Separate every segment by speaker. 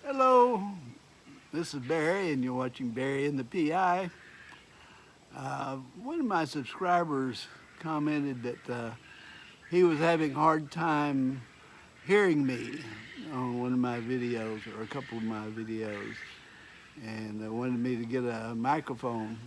Speaker 1: Hello, this is Barry, and you're watching Barry and the PI. One of my subscribers commented that he was having a hard time hearing me on one of my videos or a couple of my videos, and wanted me to get a microphone.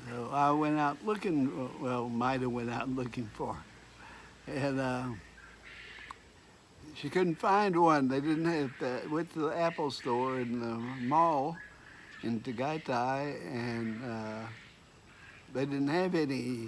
Speaker 1: So I went out looking, well, might have went out looking for, and she couldn't find one. They didn't have that. Went to the Apple store in the mall in Tagaytay, and they didn't have any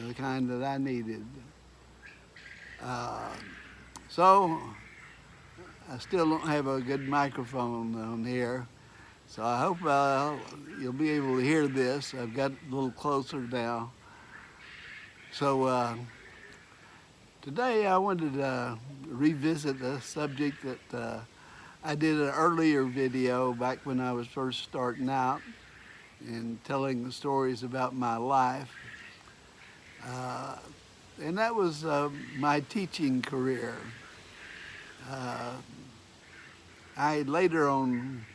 Speaker 1: the kind that I needed. Uh, so I still don't have a good microphone on here. So I hope you'll be able to hear this. I've got a little closer now. So today I wanted to revisit a subject that I did an earlier video back when I was first starting out and telling the stories about my life. And that was my teaching career. I later on,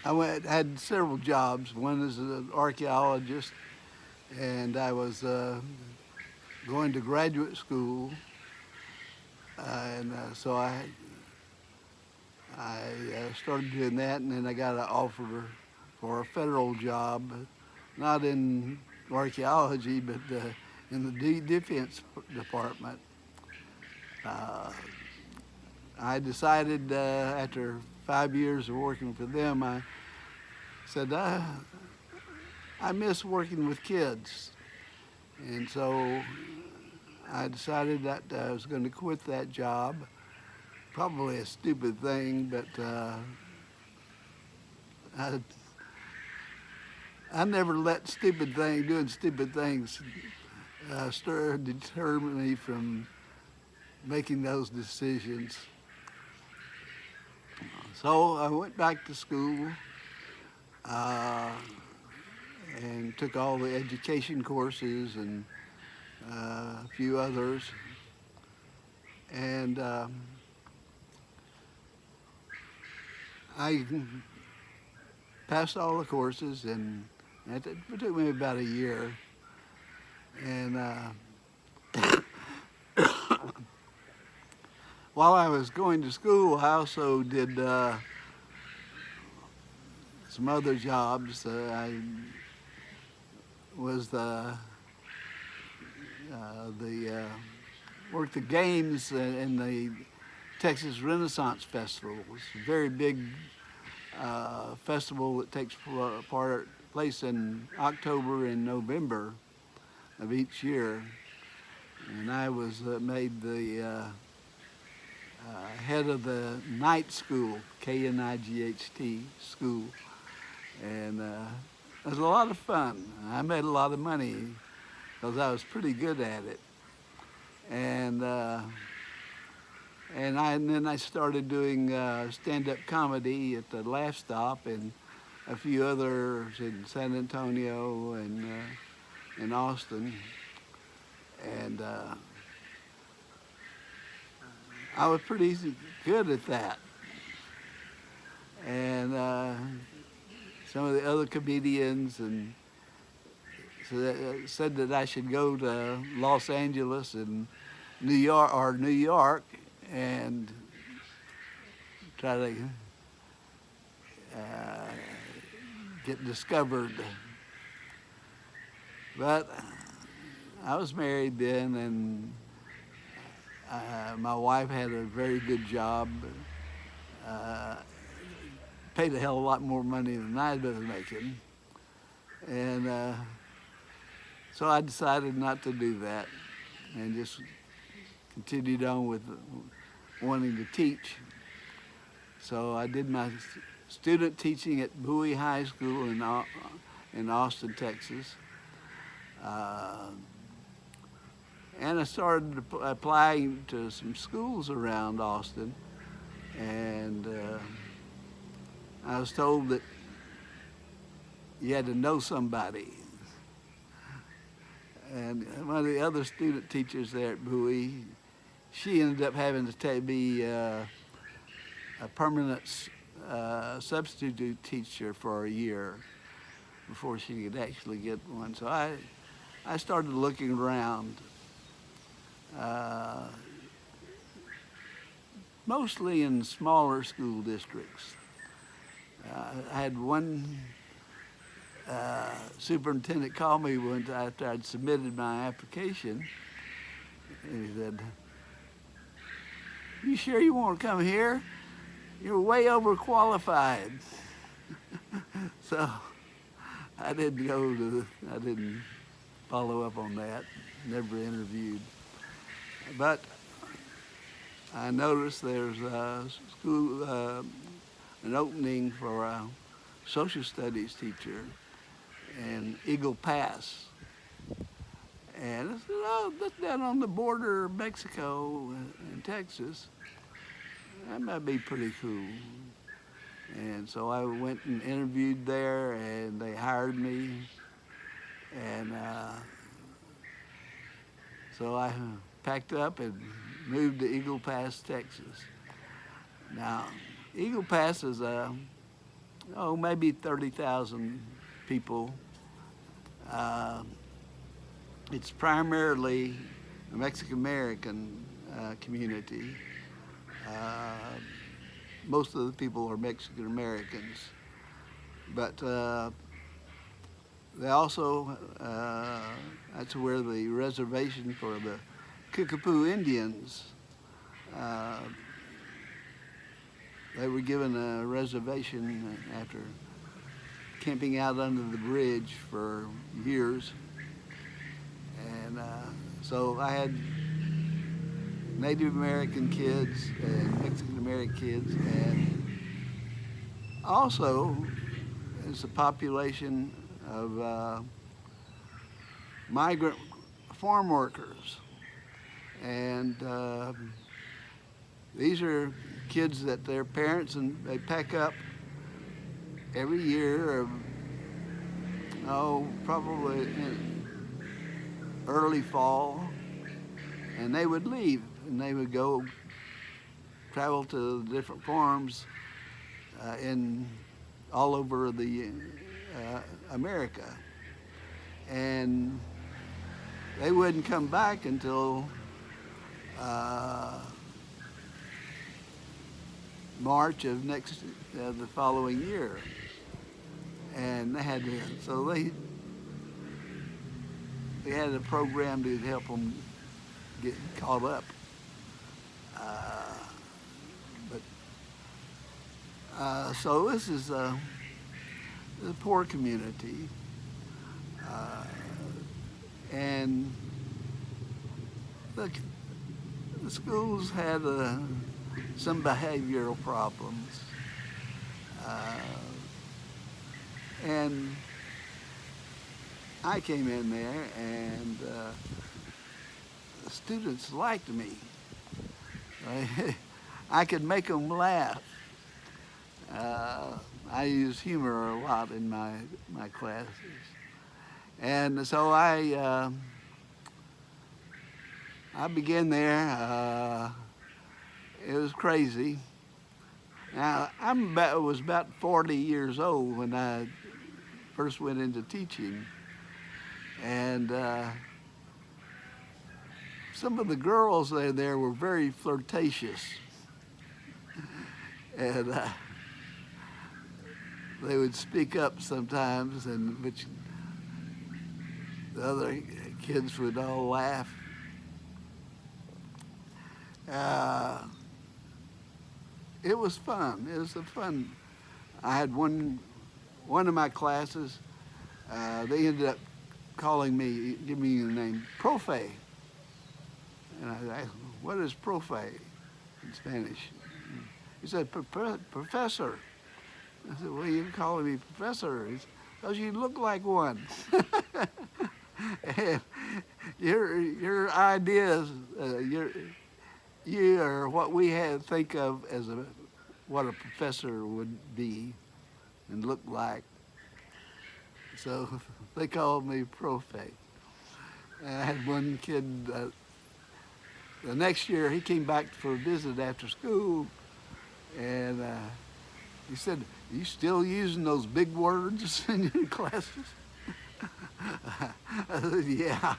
Speaker 1: had several jobs. One as an archaeologist, and I was going to graduate school, and so I started doing that, and then I got an offer for a federal job, not in archaeology, but in the defense department. I decided after 5 years of working for them, I said, I miss working with kids. And so I decided that I was going to quit that job. Probably a stupid thing, but I never let doing stupid things deter me from making those decisions. So I went back to school and took all the education courses and a few others. And I passed all the courses, and it took me about a year. And while I was going to school, I also did some other jobs. I was worked the games in the Texas Renaissance Festival. It's a very big festival that takes place in October and November of each year. And I was made the head of the night school, KNIGHT school. And it was a lot of fun. I made a lot of money because I was pretty good at it. And then I started doing stand-up comedy at the Laugh Stop and a few others in San Antonio and in Austin. And I was pretty good at that. And some of the other comedians said that I should go to Los Angeles and New York and try to get discovered. But I was married then, and my wife had a very good job. Paid a hell of a lot more money than I was making. And so I decided not to do that and just continued on with wanting to teach. So I did my student teaching at Bowie High School in Austin, Texas. And I started applying to some schools around Austin. And I was told that you had to know somebody. And one of the other student teachers there at Bowie, she ended up having to be a permanent substitute teacher for a year before she could actually get one. So I started looking around, mostly in smaller school districts. I had one superintendent call me once after I'd submitted my application, and he said, "You sure you want to come here? You're way overqualified." So I didn't follow up on that, never interviewed. But I noticed there's a school, an opening for a social studies teacher in Eagle Pass. And I said, "Oh, that's down on the border of Mexico and Texas. That might be pretty cool." And so I went and interviewed there, and they hired me. And so I packed up and moved to Eagle Pass, Texas. Now, Eagle Pass is maybe 30,000 people. It's primarily a Mexican-American community. Most of the people are Mexican-Americans, but they also, that's where the reservation for the Kickapoo Indians, they were given a reservation after camping out under the bridge for years. And so I had Native American kids and Mexican American kids, and also it's a population of migrant farm workers. And these are kids that their parents, and they pack up every year, probably in early fall, and they would leave, and they would go travel to different farms in all over the America, and they wouldn't come back until March of the following year, and they had to, so they had a program to help them get caught up. So this is a poor community, and the schools had some behavioral problems, and I came in there, and the students liked me. I could make them laugh. I use humor a lot in my classes, and so I began there. It was crazy. Now I was about 40 years old when I first went into teaching, and some of the girls there were very flirtatious, and they would speak up sometimes, and which the other kids would all laugh. It was fun. It was fun. I had one of my classes. They ended up calling me, giving me the name Profe, and I asked, "What is Profe in Spanish?" He said, "Professor." I said, "Well, you're calling me professor?" He said, "Because you look like one." And your ideas, you are what we think of as what a professor would be and look like. So they called me Profe. And I had one kid, the next year he came back for a visit after school, And he said, "Are you still using those big words in your classes?" I said, "Yeah.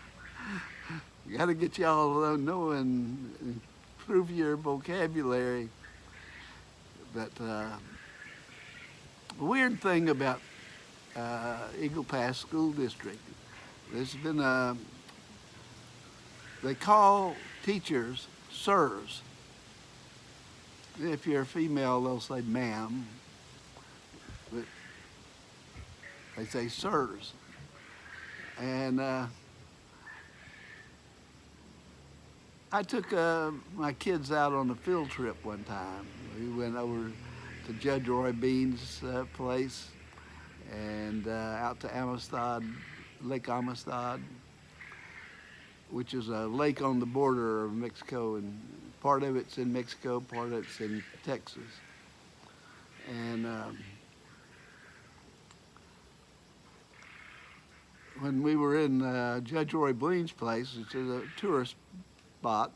Speaker 1: You got to get y'all knowing, improve your vocabulary." But the weird thing about Eagle Pass School District, there's been they call teachers sirs. If you're a female, they'll say ma'am, but they say sirs. And I took my kids out on a field trip one time. We went over to Judge Roy Bean's place and out to Amistad, Lake Amistad, which is a lake on the border of Mexico, and part of it's in Mexico, part of it's in Texas. And when we were in Judge Roy Bean's place, which is a tourist spot,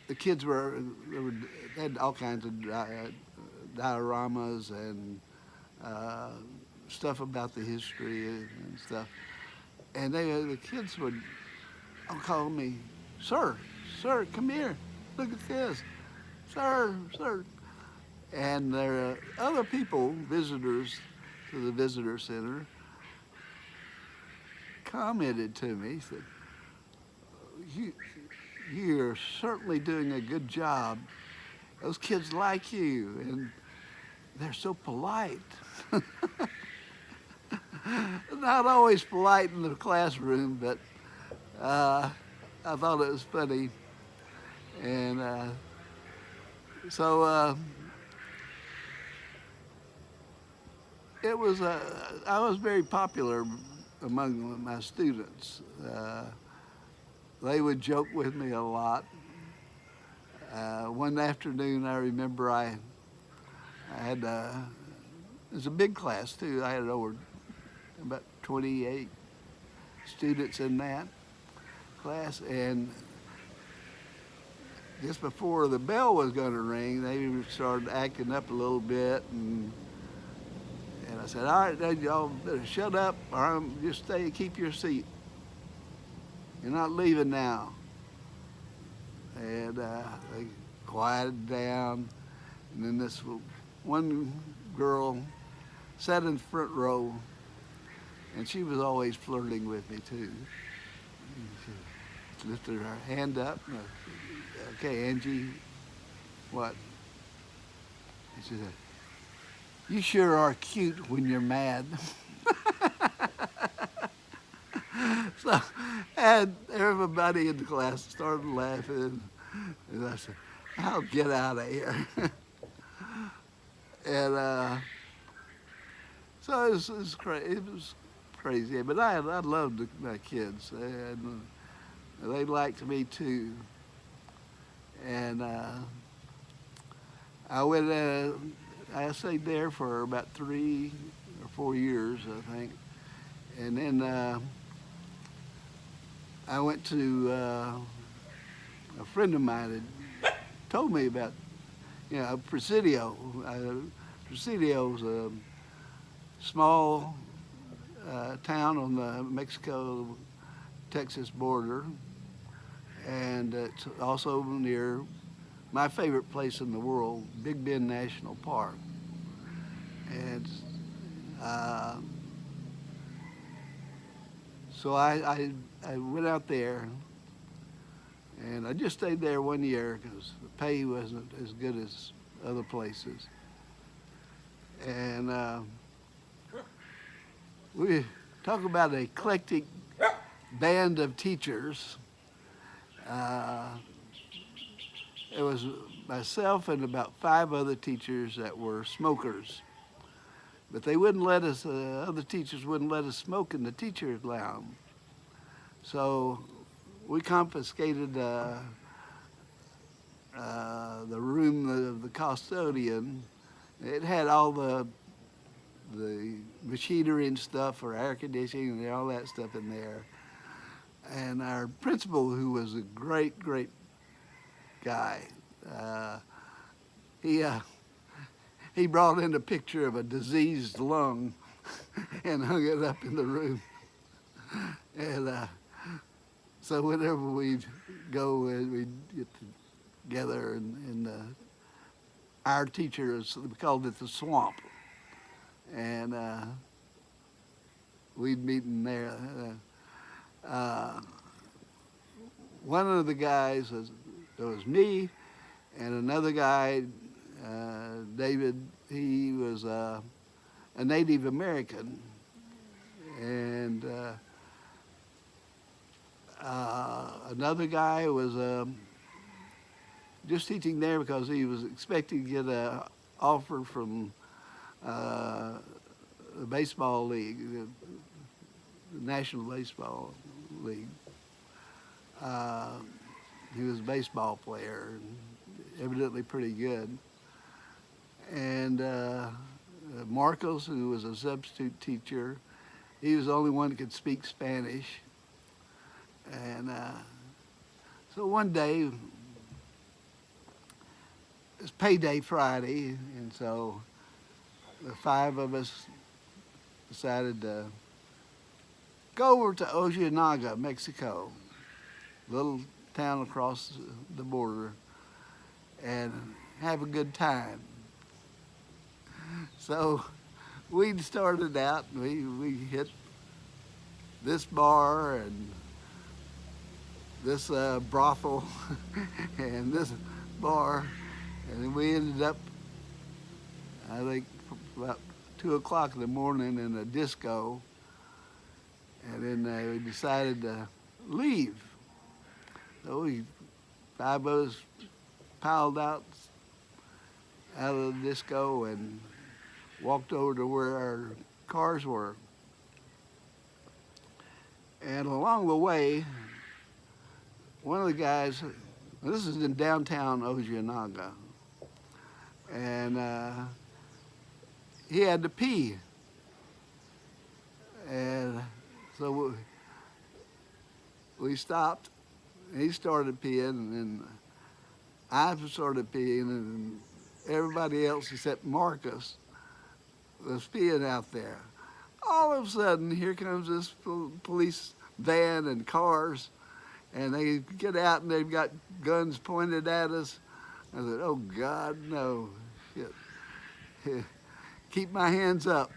Speaker 1: the kids they had all kinds of dioramas and stuff about the history and stuff. And the kids would call me, "Sir, sir, come here, look at this, sir, sir." And there are other people, visitors to the visitor center, commented to me, said, "You're certainly doing a good job. Those kids like you, and they're so polite." Not always polite in the classroom, but I thought it was funny. And so it was, I was very popular among my students. They would joke with me a lot. One afternoon, I remember I had, it was a big class too. I had over about 28 students in that class, and just before the bell was going to ring, they started acting up a little bit, and I said, "All right, now y'all better shut up, or just stay, keep your seat. You're not leaving now." And they quieted down, and then this one girl sat in the front row, and she was always flirting with me too. She lifted her hand up. "Okay, Angie, what?" And she said, "You sure are cute when you're mad." So, and everybody in the class started laughing, and I said, "I'll get out of here." And so it was crazy, but I loved my kids, and they liked me too. And I stayed there for about 3 or 4 years, I think. And then I went to, a friend of mine had told me about, Presidio. Presidio is a small town on the Mexico-Texas border, and it's also near my favorite place in the world, Big Bend National Park. And so I went out there, and I just stayed there 1 year because the pay wasn't as good as other places. And we talk about an eclectic band of teachers. It was myself and about 5 other teachers that were smokers. But they wouldn't let us, other teachers wouldn't let us smoke in the teacher's lounge. So we confiscated the room of the custodian. It had all the machinery and stuff for air conditioning and all that stuff in there. And our principal, who was a great guy. Uh, he uh, he brought in a picture of a diseased lung and hung it up in the room. And so whenever we'd go, we'd get together, and our teachers, we called it the swamp, and we'd meet in there. One of the guys was me, and another guy, David. He was a Native American, and another guy was just teaching there because he was expecting to get an offer from the baseball league, the National Baseball League. He was a baseball player, and evidently pretty good. And Marcos, who was a substitute teacher, he was the only one that could speak Spanish. And so one day, it's payday Friday, and so the five of us decided to go over to Ojinaga, Mexico, little town across the border, and have a good time. So we started out, we hit this bar and this brothel and this bar, and then we ended up, I think, about 2 o'clock in the morning in a disco, and then we decided to leave. So five of us piled out of the disco and walked over to where our cars were. And along the way, one of the guys, this is in downtown Ojinaga, and he had to pee. And so we stopped, and he started peeing, and I started peeing, and everybody else except Marcus was peeing out there. All of a sudden, here comes this police van and cars, and they get out and they've got guns pointed at us. I said, oh God, no. Shit. Keep my hands up.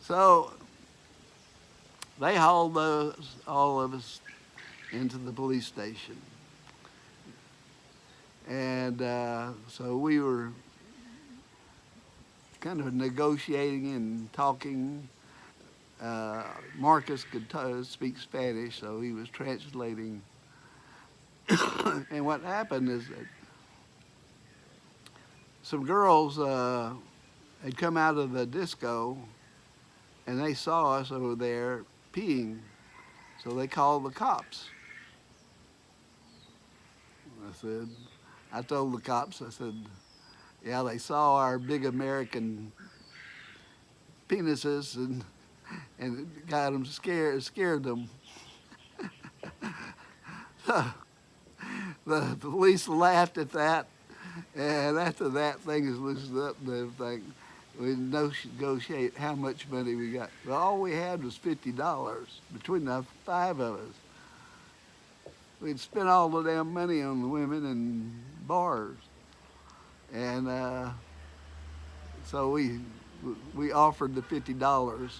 Speaker 1: So they hauled all of us into the police station. And so we were kind of negotiating and talking. Marcus could speak Spanish, so he was translating. And what happened is that some girls had come out of the disco, and they saw us over there peeing, so they called the cops. I told the cops, I said, yeah, they saw our big American penises and got them scared them. The police laughed at that, and after that, things loosened up and everything. We negotiate how much money we got. Well, all we had was $50 between the five of us. We'd spent all the damn money on the women and bars. And so we offered the $50.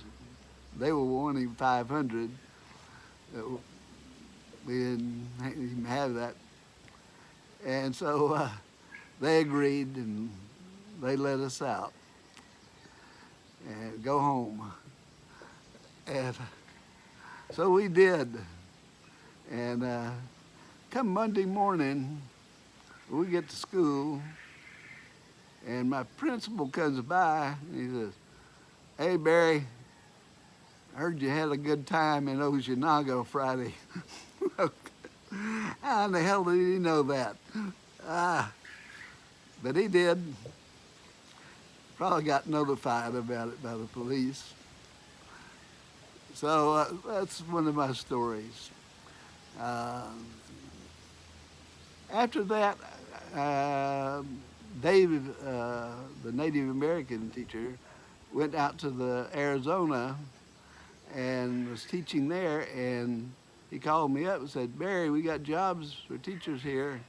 Speaker 1: They were wanting $500. We didn't even have that. And so they agreed, and they let us out and go home. And so we did. And come Monday morning, we get to school, and my principal comes by, and he says, hey, Barry, I heard you had a good time in Ojinaga Friday. How in the hell did he know that? But he did. Probably got notified about it by the police. So that's one of my stories. after that, uh, Dave, the Native American teacher, went out to the Arizona and was teaching there, and he called me up and said, Barry, we got jobs for teachers here.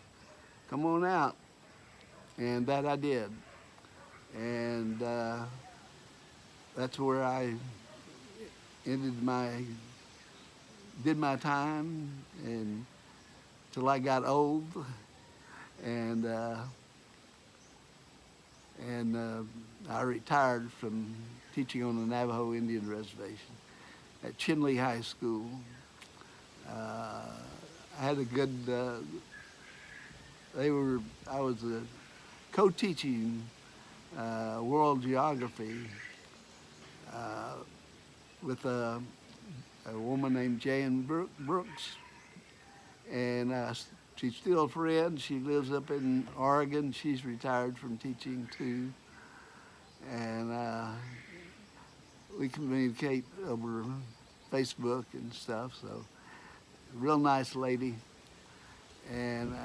Speaker 1: Come on out. And that I did. And that's where I did my time and till I got old. And I retired from teaching on the Navajo Indian Reservation at Chinle High School. I had a good, I was co-teaching world geography with a woman named Jan Brooks, and she's still a friend. She lives up in Oregon. She's retired from teaching too, and we communicate over Facebook and stuff. So, real nice lady. And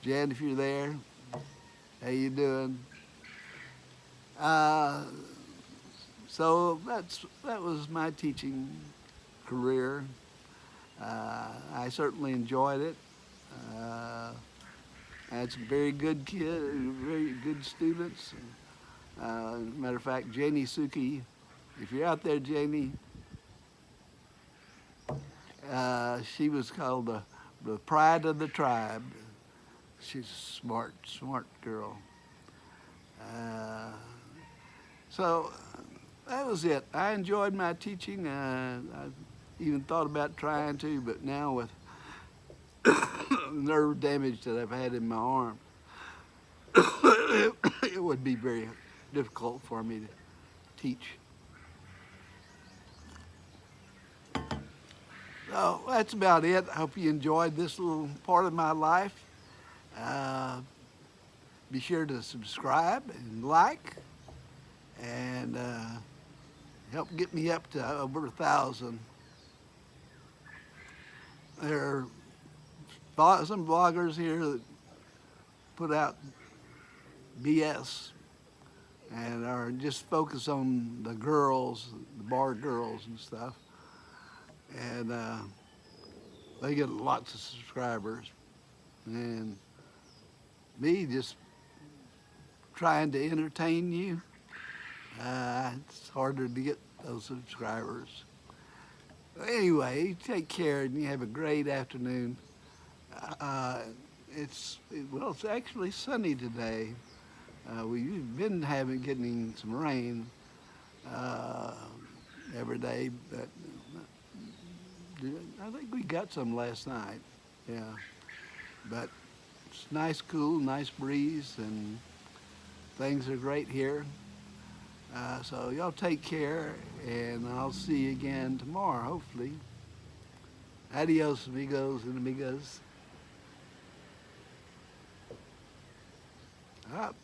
Speaker 1: Jan, if you're there, how you doing? So that was my teaching career. I certainly enjoyed it. I had some very good kids, very good students. Matter of fact, Janie Suki, if you're out there, Janie, she was called the pride of the tribe. She's a smart girl. So that was it. I enjoyed my teaching. I even thought about trying to, but now with nerve damage that I've had in my arm, it would be very difficult for me to teach. So that's about it. I hope you enjoyed this little part of my life. Be sure to subscribe and like, and help get me up to over 1,000. There are some bloggers here that put out BS and are just focused on the girls, the bar girls and stuff. And they get lots of subscribers. And me just trying to entertain you, it's harder to get those subscribers. Anyway, take care and you have a great afternoon. It's actually sunny today. We've been getting some rain every day, but I think we got some last night. Yeah, but it's nice, cool, nice breeze, and things are great here. So y'all take care, and I'll see you again tomorrow, hopefully. Adios, amigos and amigas. Up.